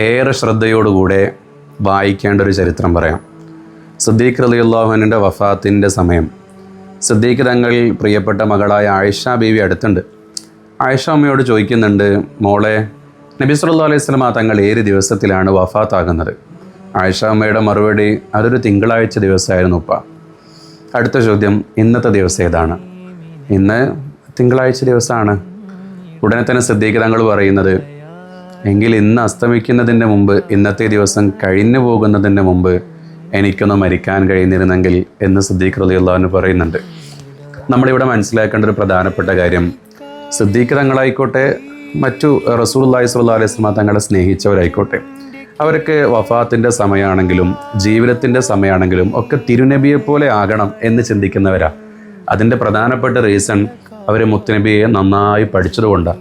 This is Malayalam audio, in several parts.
ഏറെ ശ്രദ്ധയോടുകൂടെ വായിക്കേണ്ട ഒരു ചരിത്രം പറയാം. സിദ്ദീഖ് റളിയല്ലാഹു അൻഹുവിൻ്റെ വഫാത്തിൻ്റെ സമയം സിദ്ദീഖ് തങ്ങൾ പ്രിയപ്പെട്ട മകളായ ആയിഷ ബീവി അടുത്തുണ്ട്. ആയിഷ അമ്മയോട് ചോദിക്കുന്നുണ്ട്, മോളെ, നബി സല്ലല്ലാഹു അലൈഹി വസല്ലം തങ്ങൾ ഏത് ദിവസത്തിലാണ് വഫാത്താകുന്നത്? ആയിഷ അമ്മയുടെ മറുപടി, അതൊരു തിങ്കളാഴ്ച ദിവസമായിരുന്നു ഉപ്പ. അടുത്ത ചോദ്യം, ഇന്നത്തെ ദിവസം ഏതാണ്? ഇന്ന് തിങ്കളാഴ്ച ദിവസമാണ്. ഉടനെ തന്നെ സിദ്ദീഖ് തങ്ങൾ പറയുന്നത്, എങ്കിൽ ഇന്ന് അസ്തമിക്കുന്നതിൻ്റെ മുമ്പ്, ഇന്നത്തെ ദിവസം കഴിഞ്ഞു പോകുന്നതിൻ്റെ മുമ്പ് എനിക്കൊന്ന് മരിക്കാൻ കഴിയുന്നിരുന്നെങ്കിൽ എന്ന് സിദ്ദീഖ് റളിയല്ലാഹു അൻഹു പറയുന്നുണ്ട്. നമ്മളിവിടെ മനസ്സിലാക്കേണ്ട ഒരു പ്രധാനപ്പെട്ട കാര്യം, സിദ്ദീഖ് തങ്ങളായിക്കോട്ടെ, മറ്റു റസൂലുള്ളാഹി സ്വല്ലല്ലാഹു അലൈഹി വസല്ലം തങ്ങളെ സ്നേഹിച്ചവരായിക്കോട്ടെ, അവർക്ക് വഫാത്തിൻ്റെ സമയമാണെങ്കിലും ജീവിതത്തിൻ്റെ സമയമാണെങ്കിലും ഒക്കെ തിരുനബിയെപ്പോലെ ആകണം എന്ന് ചിന്തിക്കുന്നവരാ. അതിൻ്റെ പ്രധാനപ്പെട്ട റീസൺ അവർ മുത്തുനബിയെ നന്നായി പഠിച്ചതുകൊണ്ടാണ്.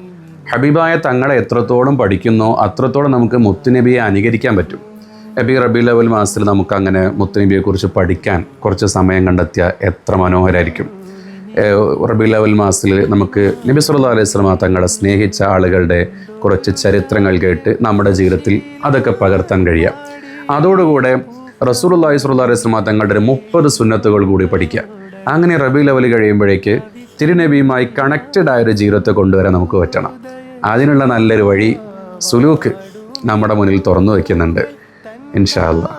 ഹബീബായ തങ്ങളെ എത്രത്തോളം പഠിക്കുന്നോ അത്രത്തോളം നമുക്ക് മുത്തുനബിയെ അനുകരിക്കാൻ പറ്റും. റബീഉൽ അവ്വൽ മാസത്തിൽ നമുക്കങ്ങനെ മുത്തുനബിയെക്കുറിച്ച് പഠിക്കാൻ കുറച്ച് സമയം കണ്ടെത്തിയാൽ എത്ര മനോഹരമായിരിക്കും. റബീഉൽ അവ്വൽ മാസത്തിൽ നമുക്ക് നബി സല്ലല്ലാഹു അലൈഹി വസല്ലം തങ്ങളെ സ്നേഹിച്ച ആളുകളുടെ കുറച്ച് ചരിത്രങ്ങൾ കേട്ട് നമ്മുടെ ജീവിതത്തിൽ അതൊക്കെ പകർത്താൻ കഴിയുക. അതോടുകൂടെ റസൂലുള്ളാഹി സ്വല്ലല്ലാഹു അലൈഹി വസല്ലം തങ്ങളുടെ ഒരു 30 സുന്നത്തുകൾ കൂടി പഠിക്കുക. അങ്ങനെ റബീഉൽ അവ്വൽ കഴിയുമ്പോഴേക്ക് തിരുനബിയുമായി കണക്റ്റഡ് ആയൊരു ജീവിതത്തെ കൊണ്ടുവരാൻ നമുക്ക് പറ്റണം. അതിനുള്ള നല്ലൊരു വഴി സുലൂക്ക് നമ്മുടെ മുന്നിൽ തുറന്നു വയ്ക്കുന്നുണ്ട് ഇൻഷാ അല്ലാഹ്.